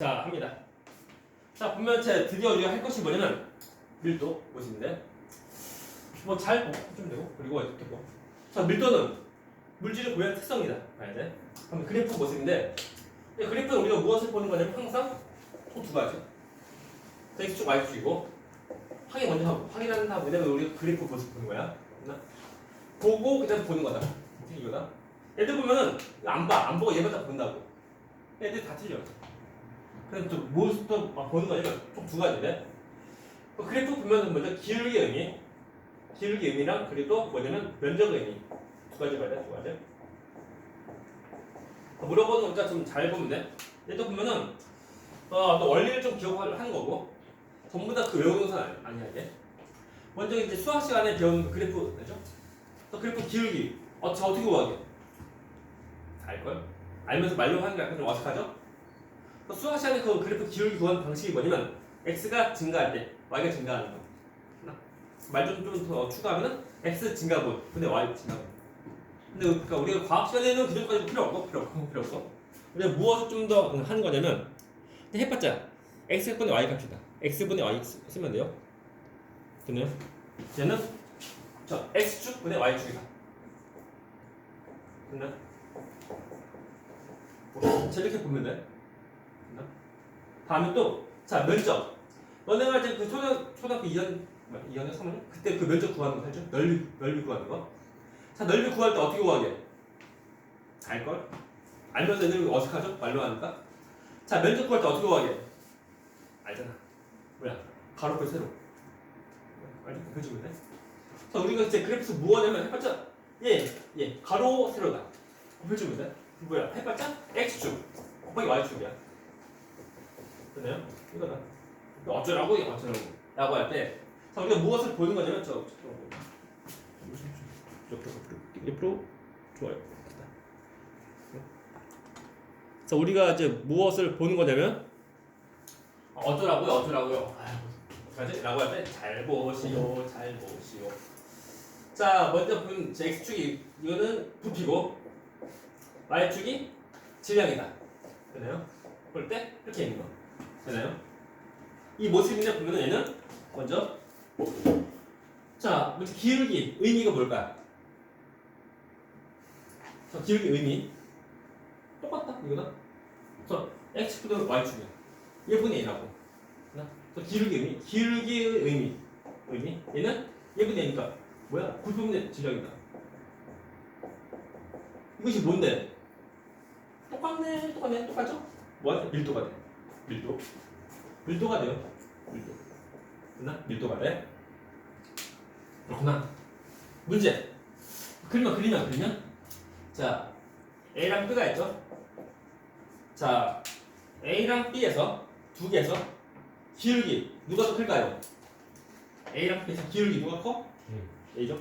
자, 합니다. 자, 보면 드디어 우리가 할 것이 뭐냐면 밀도 모습인데 뭐 잘 보면 되고 그리고 이렇게 뭐. 자, 밀도는 물질의 고유한 특성이다. 봐야 돼. 그럼 그래프 모습인데 이 그래프는 우리가 무엇을 보는 거냐면 항상 총 두 가지. X축, Y축이고 확인 먼저 하고 확인하는 다음 왜냐면 우리가 그래프 모습 보는 거야. 보고 그다음 보는 거다. 이거다. 애들 보면은 안 보고 얘만 다 본다고. 애들 다 틀려. 그래서 또 모습도 막 보는 거니까 총 두 가지인데 그래프 보면 먼저 기울기 의미랑 그리고 뭐냐면 면적 의미 두 가지 봐야 돼, 두 가지. 물어보는 거니까 좀 잘 보면 돼. 얘도 보면은 또 원리를 좀 기억하는 거고 전부 다 그 외우는 건 아니야 이게. 먼저 이제 수학 시간에 배운 그래프 알죠? 또 그래프 기울기 어떻게 구하게? 알걸? 알면서 말로 하는 게 약간 좀 어색하죠? 수학 시간에 그 그래프 기울기 구하는 방식이 뭐냐면 x가 증가할 때 y가 증가하는 거. 말 좀 더 추가하면은 x 증가분 근데 y 증가분. 근데 그러니까 우리가 과학 시간에는 그 정도까지 필요 없고 우리가 무엇을 좀 더 하는 거냐면 해봤자 x분의 y 값이다. x분의 y 쓰면 돼요. 됐나요? 얘는 x축 분의 y축이다. 됐나? 이렇게 보면 돼. 다음에 또, 자, 면적. 너네가 이제 그 초등학교 2학년, 3학년? 그때 그 면적 구하는 거 알죠? 넓이 구하는 거. 자, 넓이 구할 때 어떻게 구하게? 알걸? 알면서 애들 어색하죠? 말로 하니까. 자, 면적 구할 때 어떻게 구하게? 알잖아. 뭐야? 가로 빼 세로. 알죠? 그려주면 돼. 자, 우리가 이제 그래프에서 뭐 하냐면 해봤자, 가로 세로다. 곱해주면 돼. 뭐야? 해봤자 x축 곱하기 y축이야. 됐나요? 이거다. 어쩌라고 라고 할 때, 자, 우리가 무엇을 보는 거냐면 옆으로 좋아요. 자, 우리가 이제 무엇을 보는 거냐면 어쩌라고요. 어떡하지? 라고 할 때 잘 보시오. 자, 먼저 본 x축이 이거는 부피고 y축이 질량이다. 되나요? 볼 때 이렇게 있는 거. 되나요? 이 모습이냐 보면 얘는 먼저 자, 기울기 의미가 뭘까? 자, 기울기 의미 똑같다 이거다. 자, x분의 y축이야. 1분의 1하고. 기울기의 의미 얘는 1분의 1이니까 뭐야? 굴분의 질량이다. 이것이 뭔데? 똑같죠? 뭐야? 밀도가 돼. 밀도가 돼요. 됐나? 밀도가 돼. 그렇구나. 문제. 그리면 자, A랑 B가 있죠? 자, A랑 B에서 두 개에서 기울기 누가 더 클까요? A랑 B에서 기울기 누가 커? A죠?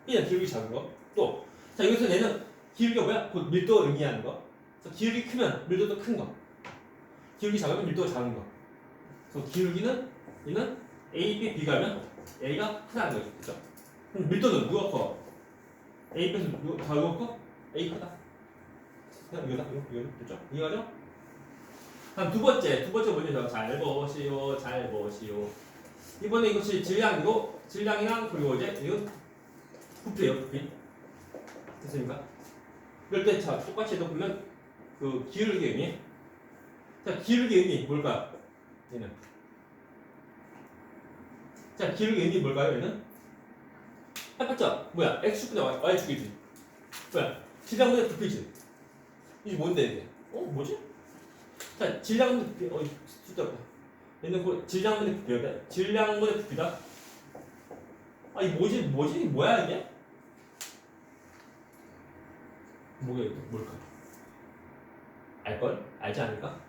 B는 기울기 작은 거. 또, 자, 여기서 얘는 기울기가 뭐야? 곧 밀도 의미하는 거. 그래서 기울기 크면 밀도도 큰 거. 기울기 작으면 밀도가 작은 거. 그래서 기울기는 얘는 A, B, B가 하면 A가 크다는 거죠. 그렇죠? 그럼 밀도는 누가 커? A 빼서 누가 커? A 크다. 그냥 이거다. 이거 됐죠? 이해가죠? 다음 두 번째 뭐냐면 잘 보시오. 이번에 이것이 질량이랑 그리고 이제 이건 부피예요. 부피. 됐습니까? 이럴 때 자, 똑같이 해도 보면 그 기울기 의미. 자, 기울기 의미 뭘까? 얘는. 자, 기울기 의미 뭘까요? 얘는? 해봤자 뭐야? x축분의 y축이지. 뭐야? 질량분의 부피지. 이게 뭔데 이게? 뭐지? 자, 질량분의 부피. 숫자다. 얘는 그 질량분의 부피다. 질량분의 부피다. 아, 이 뭐지? 뭐야 이게? 뭐야 이거? 뭘까? 알걸? 알지 않을까?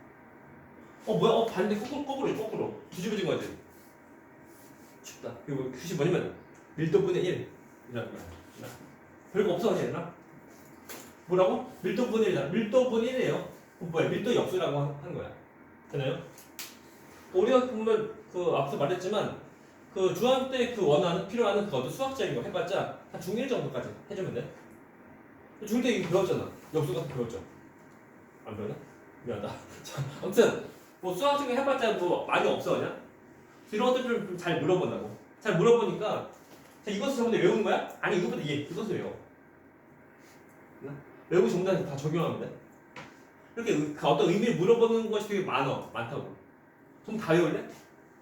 뭐야? 반대 거꾸로 뒤집어진 거지. 쉽다. 그리고 그것이 뭐냐면 밀도분의 1 이라는 거야. 별거 없어 얘들아. 뭐라고? 밀도분의 1이다. 밀도분의 1이에요. 뭐야? 밀도 역수라고 하는 거야. 되나요? 우리가 보면 그 앞서 말했지만 그 중학교 때 그 필요하는 그것도 수학적인 거 해봤자 한 중1 정도까지 해주면 돼. 중1 때 이거 배웠잖아. 역수 같은 거 배웠죠. 안 배웠나? 미안하다. 자, 아무튼 뭐 수학적인 해봤자 뭐 많이 없어 그냥. 이런 것들을 좀 잘 물어본다고. 잘 물어보니까 자, 이것을 전부 다 외우는 거야? 아니 이것보다 이것을 외워. 외우고 정답 다 적용하면 돼. 이렇게 그 어떤 의미를 물어보는 것이 되게 많다고. 좀 다 외울래?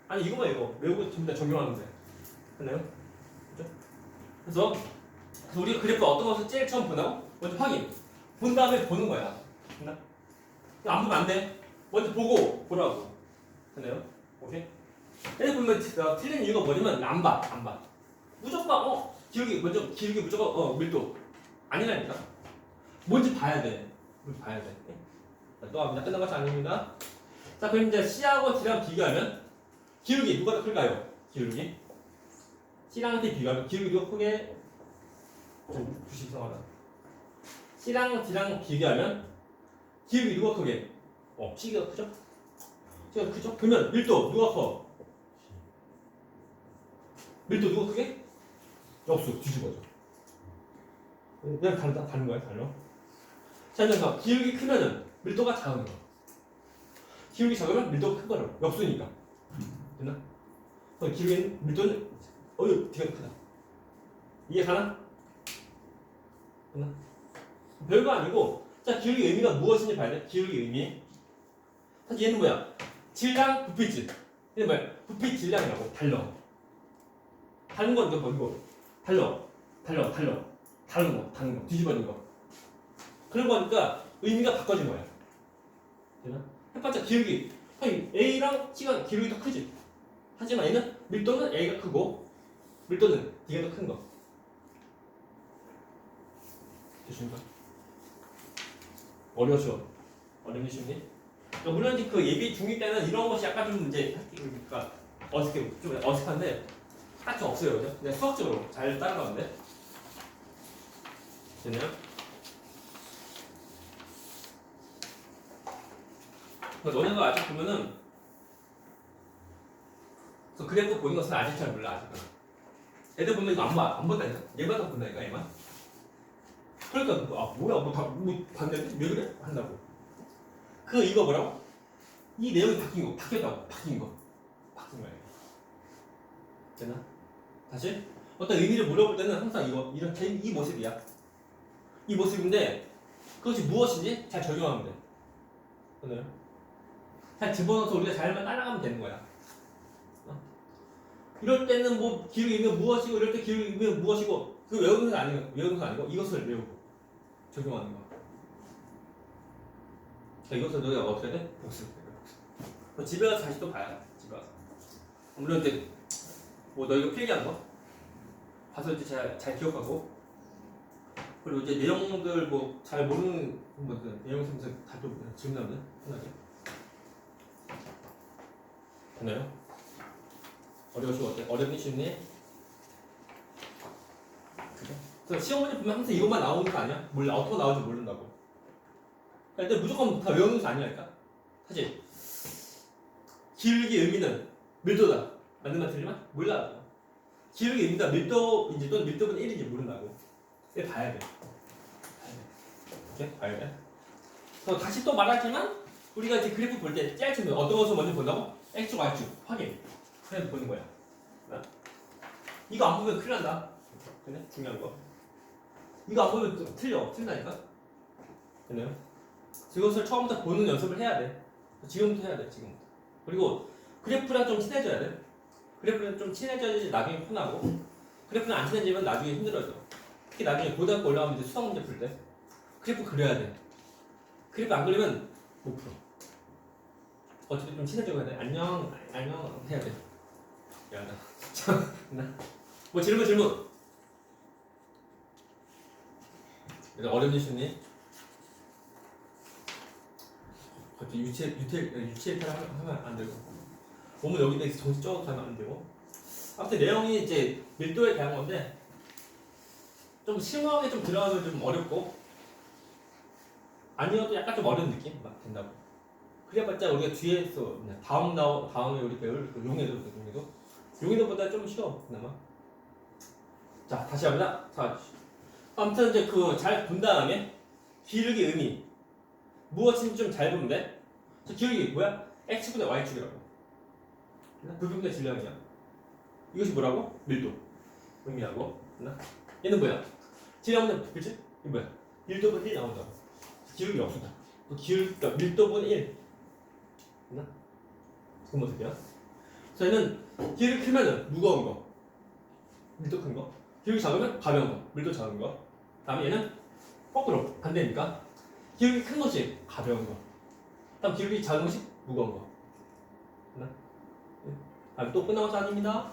아니 이거만 외워. 외우고 전부 다 적용하면 돼. 됐나요? 그죠? 그래서 우리가 그래프 어떤 것을 제일 처음 보나고? 먼저 확인. 본 다음에 보는 거야. 됐나? 안 보면 안 돼. 먼저 보라고. 됐나요? 오케이? 얘를 보면 틀린 이유가 뭐냐면 안 봐. 무조건 기울기 무조건 밀도 아니라니까. 뭔지 봐야 돼. 자, 또 합니다. 끝난 것이 아닙니다. 자, 그럼 이제 C하고 D랑 비교하면 기울기 누가 더 클까요? 기울기 C랑 D 비교하면 기울기 누가 크게 좀 부실성하다. C랑 D랑 비교하면 기울기 누가 크게? C가 크죠? C가 크죠? 그러면 밀도 누가 커? 밀도 누가 크게? 역수 뒤집어져. 그냥 다른 거야, 달러. 자, 그래서 기울기 크면은 밀도가 작은 거. 기울기 작으면 밀도가 큰 거라고. 역수니까. 됐나? 기울기는 밀도는 되게 크다. 이해 가나? 됐나? 별거 아니고, 자, 기울기 의미가 무엇인지 봐야 돼. 기울기 의미. 사실 얘는 뭐야? 질량, 부피질. 얘는 뭐야? 부피 질량이라고. 다른 건 이거 다른 거 뒤집어진 거. 그런 거니까 의미가 바꿔진 거야. 되나? 해봤자 기울기. A랑 C가 기울기 더 크지. 하지만 얘는 밀도는 A가 크고 밀도는 D가 더 큰 거. 되십니까? 어려워져. 어렵니 쉽니? 물론 이제 그 예비 중위 때는 이런 것이 약간 좀 이제 그러니까 좀 어색한데 딱 좀 없어요, 그죠? 그냥 수학적으로 잘 따라가면 돼. 됐나요? 너네가 아직 보면은 그래프 보는 것은 아직 잘 몰라, 아직은. 애들 보면 이거 안 본다니까? 얘만 다 본다니까, 얘만. 그러니까, 뭐야, 뭐 봤는데? 왜 그래? 한다고. 이거 뭐라고? 이 내용이 바뀐 거. 바뀐 거야. 됐나? 다시? 어떤 의미를 물어볼 때는 항상 이렇게 이 모습이야. 이 모습인데, 그것이 무엇인지 잘 적용하면 돼. 됐나요? 잘 집어넣어서 우리가 잘만 따라가면 되는 거야. 이럴 때는 뭐 기울기 의미가 무엇이고 이럴 때 기울기 의미가 무엇이고 그 외우는 건 아니고 이것을 외우고 적용하는 거. 자, 이것을 너희가 어떻게 돼? 복습. 집에 가서 다시 또 봐야 돼. 집에 가서. 물론 이제 뭐 너희가 필기한 거 가서 이제 잘 기억하고 그리고 이제 내용들 뭐 잘 모르는 내용 생각해서 다좀 질문하면 편하게. 됐나요? 어려우시고 어때? 어렵니 쉽니? 그래? 그래서 시험 문제 보면 항상 이것만 나오는 거 아니야? 몰라 어떻게 나올지 모른다고. 근데 무조건 다 외우는 거 아니랄까? 사실 기울기 의미는 밀도다. 맞는 말 틀리면? 몰라. 기울기 의미가 밀도인지 또는 밀도분의 1인지 모른다고. 이거 봐야 돼. 이렇게 봐야 돼. 그래서 다시 또 말하지만 우리가 이제 그래프 볼 때 제일 처음에 어떤 것을 먼저 본다고? X축, Y축 확인. 그래서 보는 거야. 이거 안 보면 큰일 난다. 그래? 중요한 거. 이거 안 보면 틀린다니까? 됐나요? 이것을 처음부터 보는 연습을 해야 돼. 지금부터 해야 돼, 지금부터. 그리고 그래프랑 좀 친해져야 돼. 그래프랑 좀 친해져야지 나중에 편하고, 그래프는 안 친해지면 나중에 힘들어져. 특히 나중에 고등학교 올라가면 이제 수학 문제 풀 때, 그래프 그려야 돼. 그래프 안 그리면 못 풀어. 어차피 좀 친해져야 돼. 안녕 해야 돼. 미안하다. 뭐 질문. 어렵니 쉽니? 갑자기 유체이탈 하면 안 되고 몸은 여기다 정신 쭉 가면 안 되고 아무튼 내용이 이제 밀도에 대한 건데 좀 심오하게 좀 들어가면 좀 어렵고 아니어도 약간 좀 어려운 느낌 막 된다고. 그래봤자 우리가 뒤에서 다음에 우리 배울 그 용해도보다 좀 쉬워 그나마. 자 다시 합니다. 자 아무튼 이제 잘 본 다음에 기울기 의미 무엇인지 좀 잘 보면 돼. 기울기 뭐야? x분의 y축이라고. 불평등의 질량이야. 이것이 뭐라고? 밀도. 의미하고. 얘는 뭐야? 질량은 그치? 이게 뭐야? 밀도분 1 나온다. 기울기 없습니다. 그러니까 밀도분 1. 됐나? 그건 어떻게야? 저희는 기울기 크면은 무거운 거, 밀도 큰 거. 기울기 작으면 가벼운 거, 밀도 작은 거. 다음에 얘는 거꾸로 반대니까 기울기 큰 것이 가벼운 거. 다음 기울기 작은 것이 무거운 거. 됐나? 다음 또 끝나온 거 아닙니다.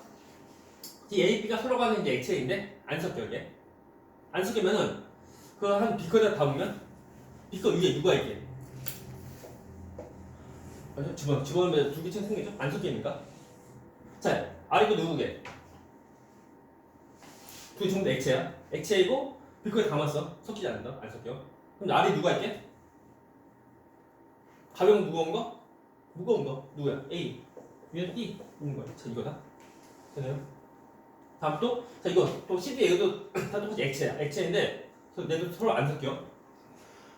이 A, B가 서로 가는 이제 액체인데 안 섞여 이게. 안 섞이면은 그 한 비커에다 담으면 비커 위에 누가 있게? 집어넣으면 두 개씩 생기죠? 안 섞이니까. 자, 아래도 누구게? 두 개 전부 다 액체야. 액체이고 비커에 담았어. 섞이지 않는다. 안 섞여. 그럼 아래 누가 있게? 가벼운 무거운 거? 무거운 거 누구야? A. 위에 B 있는 거야. 자, 이거다. 되나요? 다음 또, 자 이거 또 CD 이것도 다 똑같이 액체야. 액체인데 얘도 서로 안 섞여.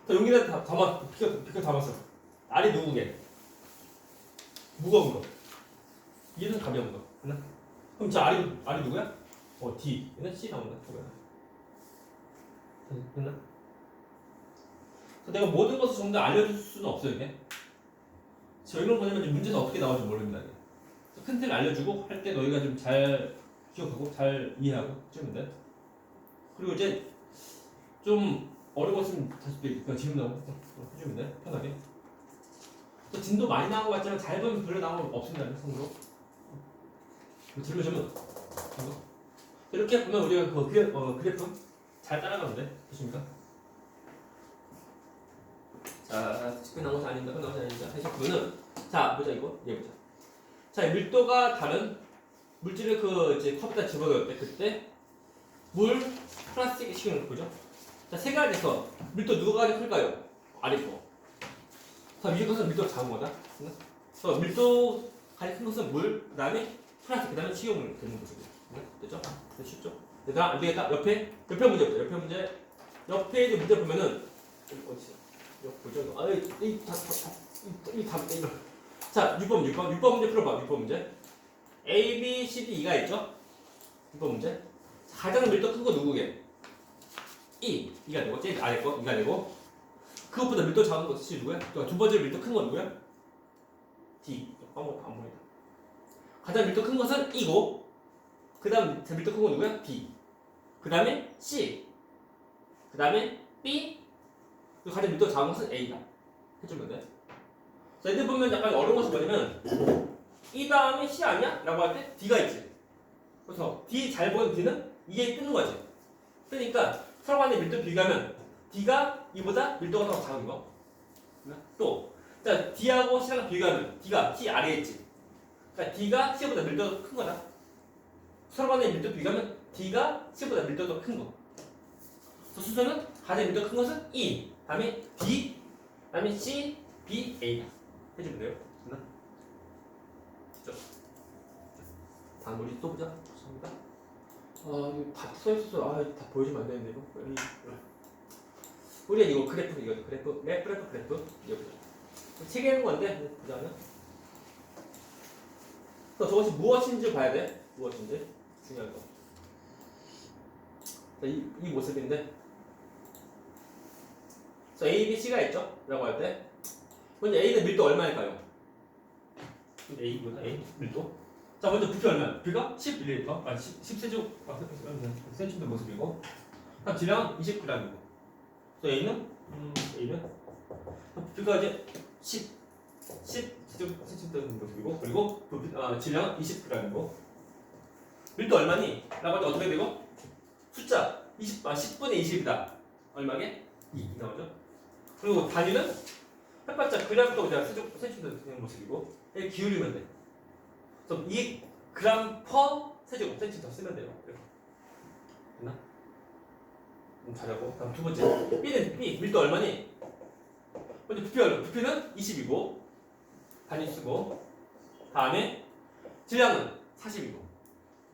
자 여기다 비커 담았어. 아래 누구게? 무거운 거. 얘는 가벼운 거. 됐나? 그럼 저 아래 누구야? D. 얘는 C 나온다. 누구야? 됐나? 내가 모든 것을 전부 다 알려줄 수는 없어요 이게. 저 이런 거 보냐면 문제에서 어떻게 나올지 모릅니다. 큰 틀 알려주고 할 때 너희가 좀 잘 기억하고 잘 이해하고 해주면 돼. 그리고 이제 좀 어려운 것은 다시 그냥 질문 나오고 해주면 돼. 편하게. 또 진도 많이 나온 것 같지만 잘 보면 별로 나온 거 없습니다. 손으로. 질문 주면 이렇게 보면 우리가 그 그래프 잘 따라가면 돼. 보십니까? 자, 끝난 것은 아닙니다. 끝난 것은 아닙니다. 해서 보면은 자 보자 이거 얘 보자. 자 밀도가 다른 물질을 이제 컵에다 집어넣을 때 그때 물 플라스틱 식용유 보죠. 자 세 가지에서 밀도 누가 가장 클까요? 아래 거. 자 위에 것은 밀도가 작은 거다. 그래서 밀도 가장 큰 것은 물, 그다음에 플라스틱, 그다음에 식용유 되는 거죠. 됐죠? 쉽죠? 그다음 안 되겠다. 옆에 문제 보자. 옆에 이제 문제 보면은 어디 보죠? 자 6번 문제 풀어봐. 6번 문제. A, B, C, D, E가 있죠? 6번 문제. 가장 밀도 큰 거 누구게? E가 되고 제일 아래 거 E가 되고 그것보다 밀도 작은 거 C 누구야? 두 번째 밀도 큰 거 누구야? D. 아무것도 안 보인다. 가장 밀도 큰 것은 E고 그 다음 밀도 큰 거 누구야? B. 그 다음에 C. 그 다음에 B. 그리고 가장 밀도 작은 것은 A다. 해주면 돼. 자, 이때 보면 약간 어려운 것이 뭐냐면 E 다음에 C 아니야? 라고 할 때 D가 있지. 그래서 D 잘 보는 D는 E에 뜨는 거지. 뜨니까 서로 간의 밀도 비교하면 D가 E보다 밀도가 더 작은 거. 또, 자, D하고 C랑 비교하면 D가 C 아래에 있지. 그러니까 D가 C보다 밀도가 큰 거다. 서로 간의 밀도 비교하면 D가 C보다 밀도가 더 큰 거. 그래서 수소는 가장 밀도 큰 것은 E, 다음에 D, 다음에 C, B, A다. 해주면 돼요. 됐나? 됐죠? 다음 우리 또 보자. 죄송합니다. 이거 다 써있어서 다 보여주면 안 되는데 이거. 우리가 이거 그래프 이거 그래프 이거 보자. 체계하는 건데 보자면. 그래서 저것이 무엇인지 봐야 돼. 무엇인지 중요한 거. 자, 이 모습인데. 자, A, B, C가 있죠? 라고 할 때 먼저 A는 밀도 얼마일까요? A보다 A 밀도. 자, 먼저 부피 얼마야? 부피가 10ml, 10cm, 센티미터 모습이고, 그다음 질량은 20g이고, 또 A는 부피가 이제 10cm 모습이고, 그리고 부피, 질량은 20g이고, 밀도 얼마니? 라고 할 때 어떻게 되고? 숫자 10분의 20이다. 얼마게? 2 나오죠? 그리고 단위는 햇반짝 그램부터 그냥 센티미터 되는 모습이고, 이렇게 기울이면 돼. 그래서 2g per 세제곱센티미터 쓰면 돼요. 됐나? 잘하고. 다음 두 번째. B 밀도 얼마니? 먼저 부피는 20이고 단위 쓰고, 다음에 질량은 40이고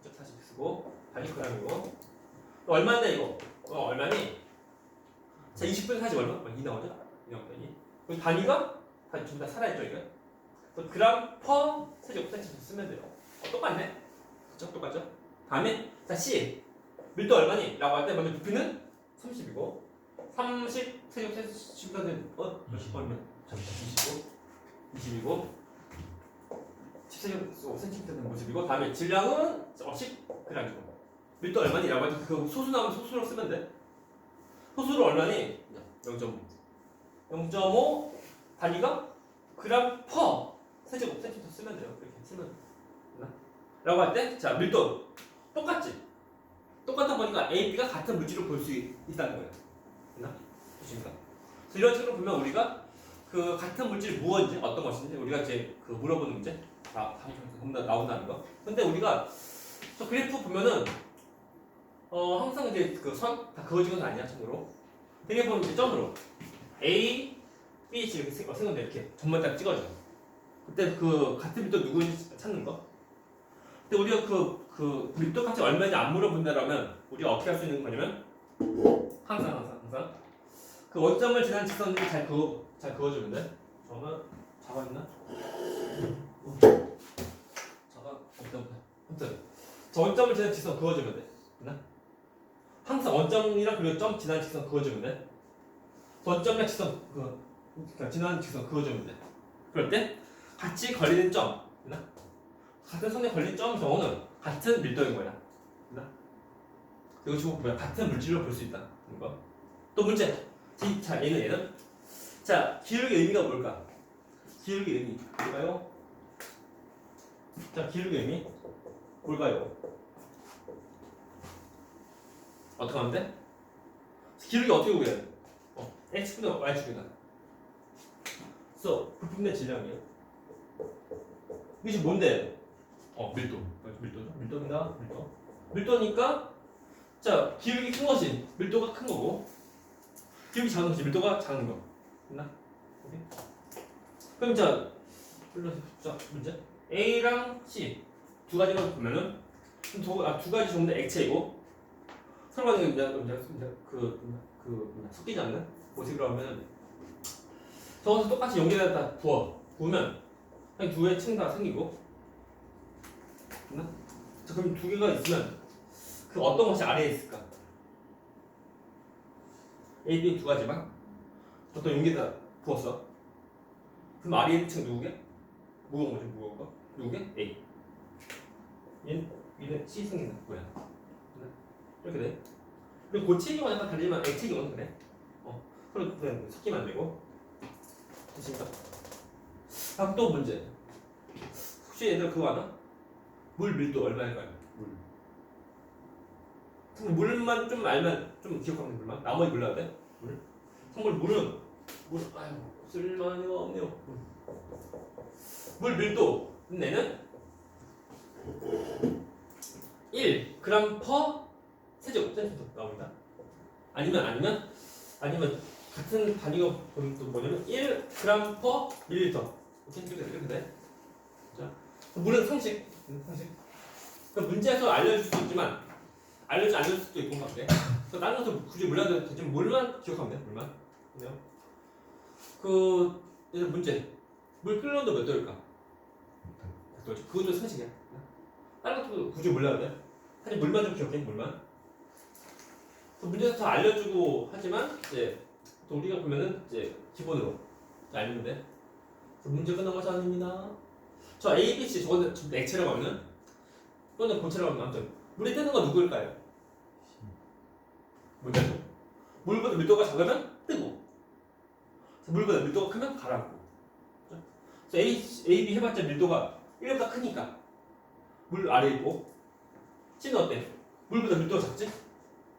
40 쓰고 단위 g이고, 얼마인데 이거? 얼마니? 자 20분에 40 얼마? 2 나오죠? 2 나오더니. 그리고 단위 전부 다 살아있죠 이거? 그래서 그램 퍼 세제곱센티미터 쓰면 돼요. 똑같네. 그쵸? 똑같죠? 다음에 자 C 밀도 얼마니? 라고 할 때 먼저 부피는 30이고 30 세제곱센티미터는 얼마? 20이고 10세제곱센티미터는 모습이고 다음에 질량은 10g이고 밀도 얼마니? 라고 할 때 그 소수 나오면 소수로 쓰면 돼. 소수를 얼마니? 0.5 단위가 그램 퍼 세제곱센티미터 쓰면 돼요. 이렇게 쓰면 되나? 라고 할 때 자 밀도 똑같지? 똑같다 보니까 A, B가 같은 물질을 볼 수 있다는 거예요. 됐나? 보십니까? 그래서 이런 식으로 보면 우리가 그 같은 물질이 무엇인지 어떤 것인지 우리가 이제 그 물어보는 문제 나온다는 거. 근데 우리가 저 그래프 보면은 항상 이제 그 선 다 그어진 건 아니야 참고로. 되게 보면 이제 점으로 A, B 이렇게 생겼는데 이렇게 점만 딱 찍어줘. 그때 그 같은 밀도 누구인지 찾는 거. 근데 우리가 그 밀도 값이 얼마인지 안 물어본다라면 우리가 어떻게 할 수 있는 거냐면 항상 그 원점을 지난 직선을 잘 그어주면 돼. 저는 잡아있나? 아무튼 저 원점을 지난 직선 그어주면 돼. 됐나? 항상 원점이랑 그리고 점 지난 직선 그어주면 돼. 원점이랑 직선 그러니까 지난 직선 그어주면 돼. 그럴 때 같이 걸리는 점, 됐나? 같은 선에 걸린 점 경우는 같은 밀도인 거야. 됐나? 이거 지금 뭐야? 같은 물질로 볼 수 있다. 이거. 또 문제. 자, 얘는. 자, 기울기의 의미가 뭘까? 기울기의 의미 뭘까요? 자, 기울기의 의미 뭘까요? 어떻게 하면 돼? 기울기 어떻게 구해야 돼? x분의 y축이다. 그래서 부품의 질량이에요. 이게 지금 뭔데? 밀도입니다. 밀도니까 자 기울기 큰 것이 밀도가 큰 거고 기울기 작은 것이 밀도가 작은 거. 됐나? 오케이? 그럼 자 문제 A랑 C 두 가지만 보면은 두 가지 종류의 액체이고 서로 간에 섞이지 않는 모습이라고 하면은 저것을 똑같이 연결해다 부으면 한 두 개의 층가 생기고 됐나? 자 그럼 두 개가 있으면 그 어떤 것이 아래에 있을까? A, B 두 가지만 어떤 용기에다 부었어. 그럼 아래에 있는 층 누구게? 무거운 거지 무거운 거. 누구게? A. 얘는 C 생긴다. 뭐야? 이렇게 돼. 그리고 고체 경우는 약간 다르지만 액체 경우는 그래. 그럼 그냥 섞이면 안 되고. 됐습니까? 다음 또 문제. 혹시 얘들 그거 아나? 물 밀도 얼마일까요? 물만 좀 알면 좀 기억하면 물만. 나머지 몰라야 돼. 물은 아유 쓸만이가 없네요. 물 밀도 내는 1g 퍼 세제곱센티미터 나옵니다. 아니면 같은 단위가 또 뭐냐면 1g 퍼 밀리터. 이렇게 돼. 자, 물은 상식. 그러니까 문제에서 알려줄 수 있지만 알려줄 수도 있고 막 그래. 그래서 다른 것도 굳이 몰라도 되지만 물만 기억하면 돼. 물만. 그래요? 예를 문제. 물 끓는 온도 몇 도일까? 그것도 상식이야. 다른 것도 굳이 몰라도 돼. 사실 물만 좀 기억해. 물만. 문제에서 더 알려주고 하지만 이제 또 우리가 보면은 이제 기본으로 알면 돼. 문제 끝난 것이 아닙니다. 저 A, B, C 저거는 액체라고 하면은 또는 고체라고 하면 아무튼 물이 뜨는 건 누구일까요? 문제죠. 물보다 밀도가 작으면 뜨고 물보다 밀도가 크면 가라앉고. 그래서 A, B 해봤자 밀도가 1보다 크니까 물 아래에 있고 C는 어때? 물보다 밀도가 작지?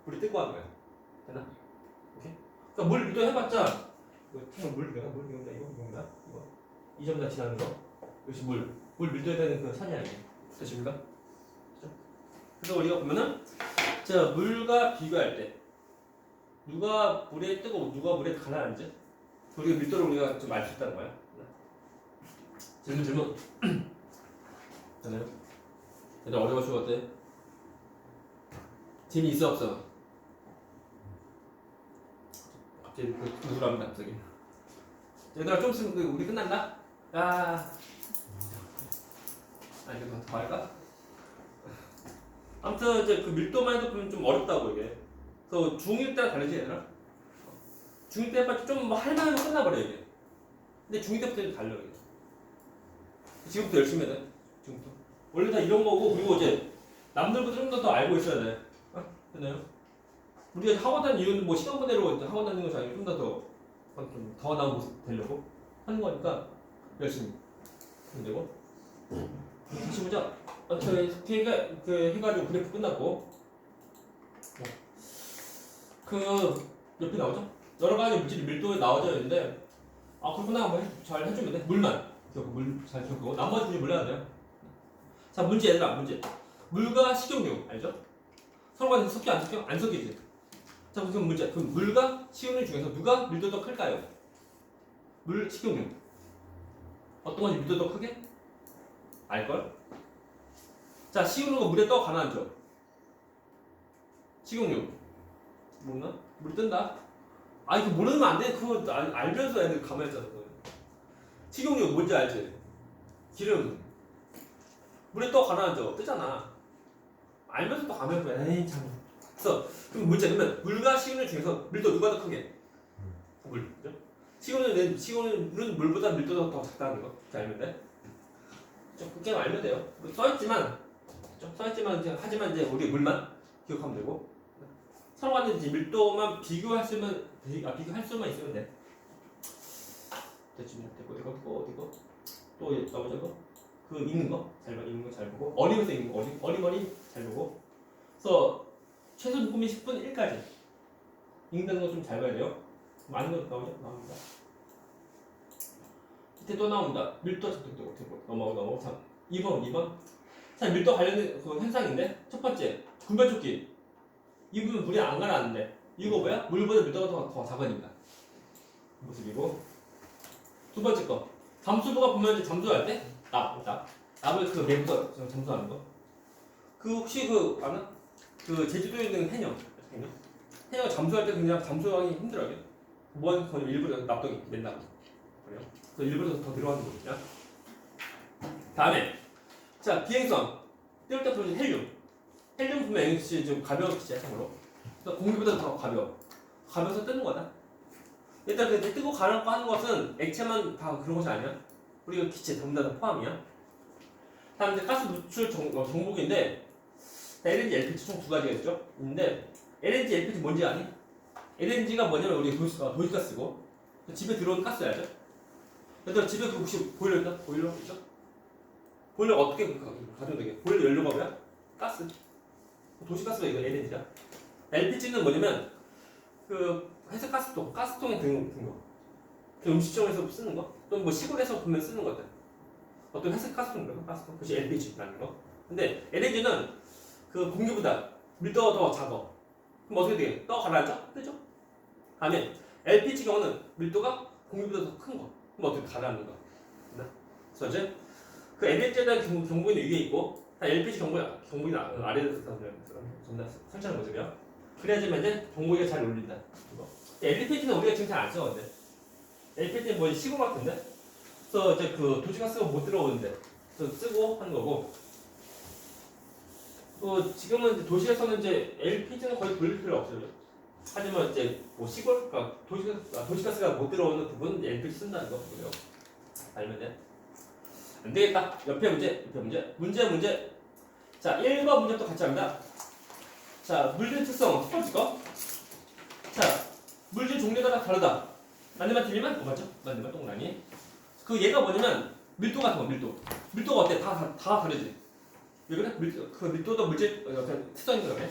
물이 뜨고 하는 거야. 됐나? 오케이? 그러니까 물 밀도 해봤자 이거 이 점다 지나는 거 역시 물 밀도에 대한 그 산이야 이게. 되십니까? 그래서 우리가 보면은 자 물과 비교할 때 누가 물에 뜨고 누가 물에 가라앉지? 우리가 밀도를 우리가 좀 알 수 있다는 거야. 질문. 되나요? 얘들 어려워 쉬워 어때? 재미있어 없어? 갑자기 우울합니다 갑자기. 얘들아 좀 있으면 우리 끝난다? 야 아니 이거 더 할까? 아무튼 이제 그 밀도만 해도 보면 좀 어렵다고 이게. 그래서 중1 때랑 다르지 얘들아? 중1 때 해봤자 좀뭐 할만하면 끝나버려 이게. 근데 중2 때부터 달려 이게. 지금부터 열심히 해야 돼. 지금부터. 원래 다 이런 거고 그리고 이제 남들보다 좀 더 알고 있어야 돼. 됐나요? 우리가 학원 다니는 이유는 뭐 시간 보내러 학원 다니는 것이 아니고 좀더 나은 모습 되려고 하는 거니까 열심히 하면 되고. 다시 보자. 걔가 그 해가지고 그래프 끝났고 그 옆에 나오죠? 여러 가지 물질이 밀도에 나와져 있는데 그렇구나 한번 잘 해주면 돼. 물만 물 잘 기억하고 나머지 문제 몰라야 돼요. 자 문제 얘들아 문제. 물과 식용유 알죠? 서로가 섞여 안 섞여? 안 섞이지. 자 그럼 문제. 그럼 물과 식용유 중에서 누가 밀도가 더 클까요? 물, 식용유. 어떤 건지 밀도가 더 크게? 알걸? 자 식용유가 물에 떠 가라앉죠. 식용유 모르나? 물 뜬다. 이거 모르면 안 돼. 그거 알면서 애들 가만히 있잖아. 식용유 뭔지 알지? 기름 물에 떠 가라앉아 뜨잖아. 알면서 또 가만히 있어. 에이 참. 그래서 그럼 문제 그러면 물과 식용유 중에서 밀도 누가 더 크게? 물. 그죠? 식용유는 물보다 밀도가 더 작다는 거. 이렇게 알면 돼. 그렇게 알면 돼요. 써있지만 하지만 이제 우리 물만 기억하면 되고 서로 간에 이제 밀도만 비교할 수만 있으면 돼. 대충 되고 이거 어디고 또 나머지 그 읽는 거 잘 보고 어리면서 읽는 거 어리머리 잘 보고 그래서 최소 묶음이 10분 1까지 읽는 거 좀 잘 봐야 돼요. 많은 거 나옵니다. 밑에 또 나옵니다. 밀도測定 어떻게 보 넘어가고 2번 자 밀도 관련된 그 현상인데 첫 번째 군별조끼 이 부분 물이 안 가라앉는데 이거 뭐야? 물보다 밀도가 더 작아집니다. 모습이고 두 번째 거 잠수부가 보면 이제 잠수할 때 납을 그 내부터 잠수하는 거. 그 혹시 그 아나? 그 제주도에 있는 해녀가 잠수할 때 그냥 잠수하기 힘들어요. 뭐하는 거냐 일부러 납동이 맨날 그래요. 그래서 일부러 더 들어가는 거거든요. 다음에 자 비행선 띄울 때 보면 헬륨 보면 NH 좀 가벼워지지 참고로. 그래서 공기보다 더 가벼워서 뜨는 거다. 일단 그 뜨고 가라앉고 하는 것은 액체만 다 그런 것이 아니야. 우리가 기체 전부 다 포함이야. 다음 이제 가스 누출 정복인데 LNG, LPG 총 두 가지가 있죠. 있는데 LNG, LPG 뭔지 아니? LNG가 뭐냐면 우리 도시가스고 집에 들어오는 가스 알죠? 얘들아 집에 그 혹시 보일러 있나? 보일러 있죠? 보일러 어떻게 가져도 되게? 보일러 연료가 뭐야? 가스. 도시가스가 이거 LNG야. LPG는 뭐냐면 그 회사 가스통에 든 거. 그 음식점에서 쓰는 거. 또 뭐 시골에서 보면 쓰는 것들. 어떤 회색 가스통인가? 가스통. 그것이 LPG라는 거. 근데 LNG는 그 공기보다 밀도가 더 작아. 그럼 어떻게 돼? 떠 가라앉아? 뜨죠? 다음에 LPG 경우는 밀도가 공기보다 더 큰 거. 그럼 어떻게 가라앉는 거? 그래서 이제 그 LNG에 대한 경보기는 위에 있고 LPG 경보기는 아래에서 설치하는 모습이야. 그래야지만 이제 경보기가 잘 울린다. LPG는 우리가 지금 잘 안 써. 근데 LPG는 뭐 시골 같은데? 그래서 이제 그 도시가스가 못 들어오는데 그래서 쓰고 하는 거고. 지금은 이제 도시에서는 이제 LPG는 거의 돌릴 필요 없어요. 하지만 이제 뭐 시골, 그러니까 도시가스가 못 들어오는 부분은 LPG 쓴다는 거 보고요. 알면 돼. 안 되겠다. 옆에 문제. 자, 1번 문제부터 같이 합니다. 자, 물질 특성 첫 번째 거. 자, 물질 종류가 다 다르다. 맞네만 틀리면 맞죠? 맞네만 동그라미. 그 얘가 뭐냐면 밀도 같은 거, 밀도가 어때? 다 다르지. 왜 그래? 밀도도 물질 특성인 거네.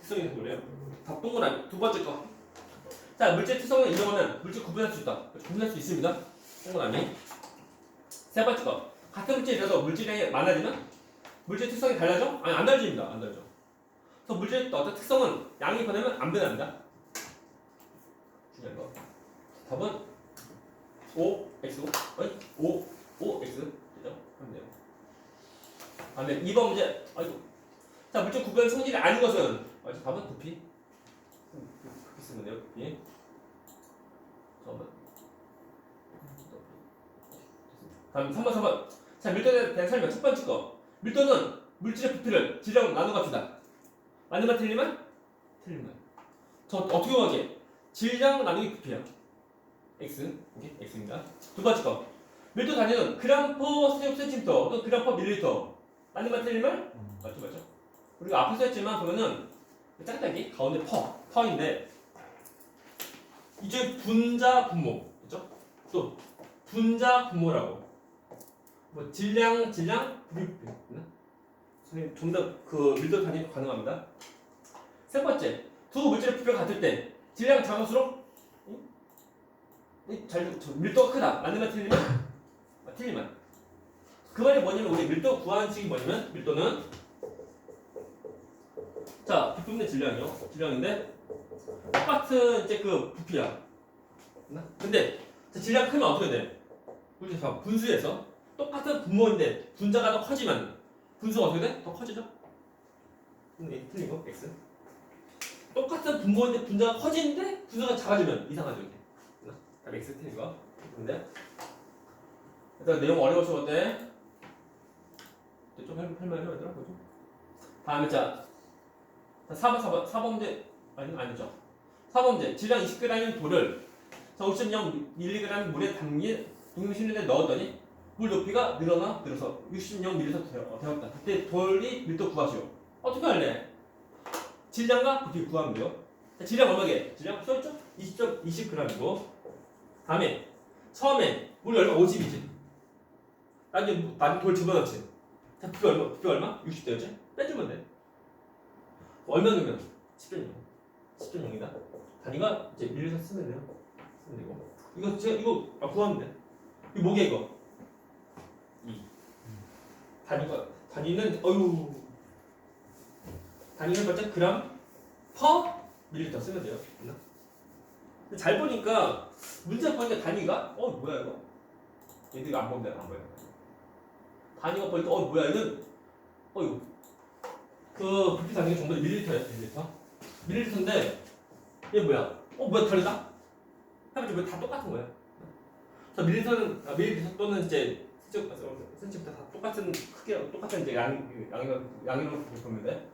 특성인 거래요. 다 동그라미. 두 번째 거. 자, 물질 특성을 인정하면 물질 구분할 수 있다. 구분할 수 있습니다. 동그라미. 세 번째 거. 같은 물질이라도 물질량이 많아지면 물질 특성이 달라져? 아니 안 달라집니다. 안 달라져. 그래서 물질 어떤 특성은 양이 변하면 안 변합니다. 중요한 거. 답은 5x 5x 되죠? 하면 돼요. 다음에 2번 문제. 자, 물질 구별 성질이 아닌 것은 답은 부피. 부피 쓰면 돼요. 부피. 다음 3번. 자, 밀도에 대한 설명 첫 번째 거. 밀도는 물질의 부피를 질량으로 나눠 갑시다. 맞는 말 틀리면? 틀린 말. 저 어떻게 구하게? 질량 나누기 부피야. X. 오케이, X입니다. 두 번째 거. 밀도 단위는 그램 퍼 세제곱센티미터 또는 그램 퍼 밀리리터. 맞는 말 틀린 말? 맞죠, 맞죠? 우리가 앞에서 했지만 보면은 짝짝이 가운데 퍼인데 이제 분자 분모, 그렇죠? 또 분자 분모라고. 뭐 질량, 부피. 선생님 좀 더 그 밀도 단위 가능합니다. 세 번째, 두 물질의 부피가 같을 때 질량 작을수록 밀도가 크다. 맞는 말 틀리면? 틀리면. 그 말이 뭐냐면 우리 밀도 구하는 식이 뭐냐면 밀도는 자 부품의 질량인데 똑같은 이제 그 부피야. 근데 질량 크면 어떻게 돼? 우리 분수에서 똑같은 분모인데 분자가 더 커지면 분수가 어떻게 돼? 더 커지죠? 틀린 거 X. 똑같은 분모인데 분자가 커지는데 분수가 작아지면 이상하죠 이게. 답 X 틀린 거. 근데 일단 내용 어려워서 어때? 좀 할만해요 얘들아 그죠? 다음에 자 4번 문제 아니죠? 4번 문제 질량 20g인 돌을 50.0mg 물에 담긴 동용실에 넣었더니 물 높이가 늘어서 60.0ml 되었다. 그때 돌이 밀도 구하시오. 어떻게 할래? 질량과 부피 구하면 돼요. 질량 얼마게? 질량 써있죠? 20g이고 다음에 처음에 물 얼마? 50이지. 나중에 돌 집어넣지. 자, 부피 얼마? 60대였지? 빼주면 돼. 얼마 넣으면? 10.0이다. 단위가 이제 밀리터 쓰면 돼요. 쓰면 되고. 이거 구하면 돼. 이거 뭐게 이거? 2. 단위는 단위는 벌써 그램 퍼 밀리터 쓰면 돼요. 근데 잘 보니까 문제 보니까 단위가 뭐야 이거? 얘들 이거 안 보면 돼, 안 보여. 단위가 보니까 뭐야 이건 이거 그 부피 단위가 전부 다 밀리터야. 밀리터인데 얘 뭐야? 뭐야 다르다? 해봤자 다 똑같은 거야. 그래서 밀리터 또는 이제 센티미터 다 똑같은 크기라고 똑같은 이제 양이라고 보면 돼.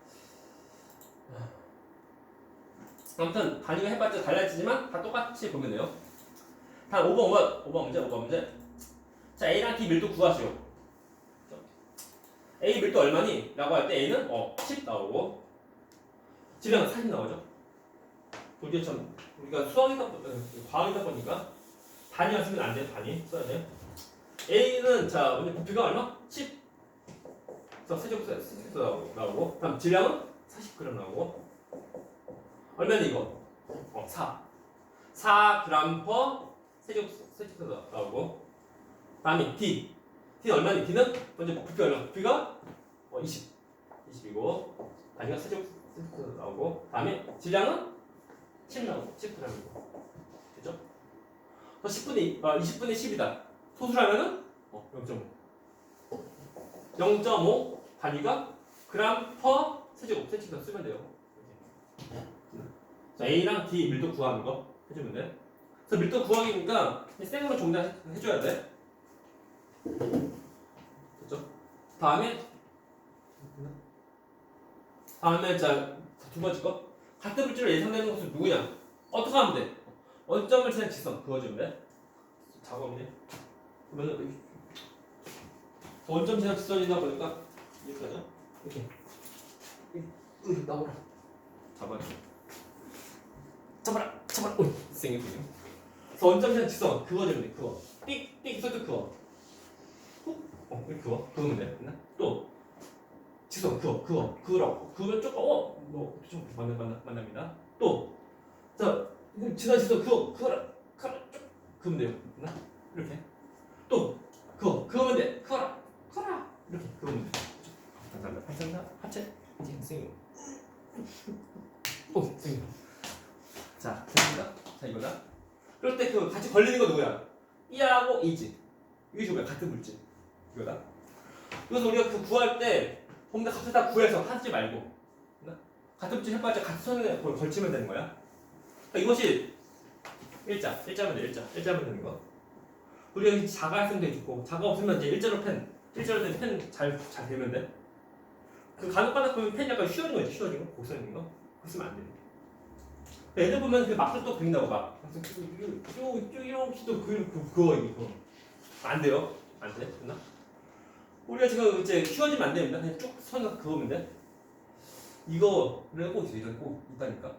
아무튼 단위가 해봤자 달라지지만 다 똑같이 보면 돼요. 다음 5번 문제. 자 A랑 D 밀도 구하시오. A 밀도 얼마니? 라고 할 때 A는 10 나오고 질량은 40 나오죠. 우리가 과학이다 보니까 단위만 쓰면 안 돼요. 단위 써야 돼요. A는 자 먼저 부피가 얼마? 10 그래서 세제곱센티미터 나오고 다음 질량은 40g 나오고 얼마니 이거? 4g per 세제곱센티미터 나오고 다음에 D는 얼마니? D는 먼저 부피 얼마? 부피가 20이고 단위가 세제곱센티미터 나오고 다음에 질량은 10 나오고 10g이고 됐죠? 20분의 10이다. 소수라면은 0.5 단위가 그램 퍼 세제곱센티미터 쓰면 돼요. 자 A랑 D 밀도 구하는 거 해주면 돼. 그래서 밀도 구하기니까 생으로 정리해줘야 돼. 됐죠? 다음에 자 두 번째 거 같은 물질로 예상되는 것은 누구냐? 어떻게 하면 돼? 원점을 지난 직선 그어주면 돼. 작업이네. 그러면 원점 지난 직선이다 보니까 이렇게 하죠. 이렇게 나오라. 잡아라. 생겼군요. 그래서 원점 지난 직선 그어주면 돼. 그어. 띡 있어도 그어. 이렇게 그으면 돼. 또 직선 그으라고. 그으면 조금 좀 만납니다. 또 자 지난 직선 그어라. 쭉 그으면 돼요. 이렇게. 또 그으면 돼. 그어라. 이렇게 그으면 돼. 감사합니다. 합체. 생겨. 생겨. 자, 됐습니다. 자, 이거다. 그럴 때 같이 걸리는 거 누구야? E하고 E지. 이게 뭐야? 같은 물질. 이거다. 그래서 우리가 구할 때 혼자 갑자기 다 구해서 하지 말고 같은 물질 해봤자 같은 선에 걸치면 되는 거야. 그러니까 이것이 일자면 돼. 일자면 되는 거. 우리가 자가 했으면 되고 자가 없으면 이제 일자로 펜 일자로 된 펜 잘 되면 돼. 그 간혹가다 보면 펜 약간 휘어진 거 있지, 휘어진 거, 곡선인 거. 그거 쓰면 안 돼. 애들 보면 그 막도 또 그린다고 막. 이렇게 또 그거 이거. 안 돼요. 안 돼. 됐나? 우리가 지금 이제 휘어지면 안 됩니다. 그냥 쭉 선 그으면 돼. 이거를 꼭 있어. 이런 꼭 있다니까.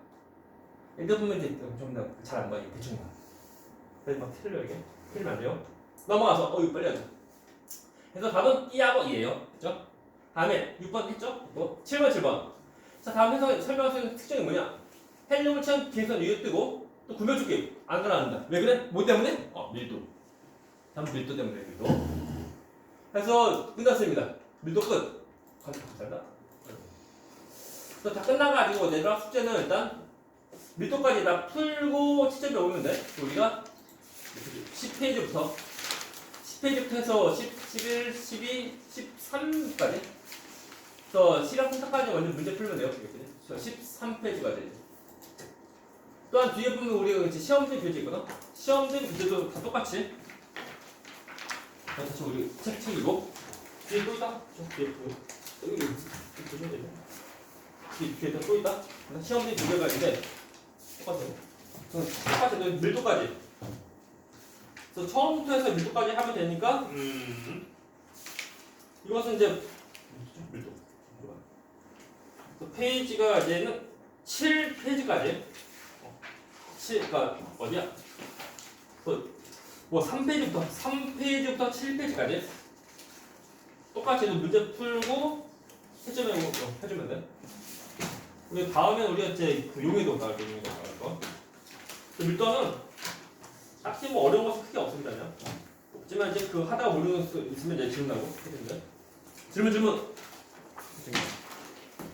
애들 보면 이제 좀 잘 안 봐. 이게 대충 봐. 그래서 막 틀려 이게. 틀리면 안 돼요. 넘어가서 이거 빨리 하자. 그래서 답은 E하고 E예요. 그죠? 다음에 6번 했죠? 또 7번 7번. 자 다음 해서 설명할 수 있는 특징이 뭐냐? 헬륨을 채운 비행선 위에 뜨고 또 구명조끼 안 가라앉는다. 왜 그래? 뭐 때문에? 밀도. 다음 밀도 때문에 밀도. 그래서 끝났습니다. 밀도 끝. 잘다. 그래서 다 끝나가지고 내가 숙제는 일단 밀도까지 다 풀고 시점에 오면 돼. 우리가 10페이지부터 해서 10, 11, 12, 13까지 그래서 시력 분석까지 먼저 문제 풀면 돼요. 13페이지까지. 또한 뒤에 보면 우리가 시험지 교재 있거든. 시험지 교재도 다 똑같이. 다시 우리 책이고 뒤에 또 있다. 뒤에 여기 보시면 되죠. 뒤에 또 있다. 시험지 교재가 있는데 똑같아요. 똑같아요. 밀도까지. 그래서 처음부터 해서 밀도까지 하면 되니까 이것은 이제 밀도. 페이지가 이제는 7페이지까지. 7, 그러니까 어디야? 뭐 3페이지부터 7페이지까지 똑같이 문제 풀고 해주면 돼. 우리 다음에 우리가 이제 그 용의도 나올 거. 밀도는 딱히 뭐 어려운 것이 크게 없습니다. 없지만 이제 그 하다가 모르는 수 있으면 이제 질문하고 해주는데. 질문.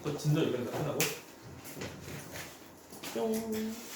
저 진도 여기서 끝나고. 뿅.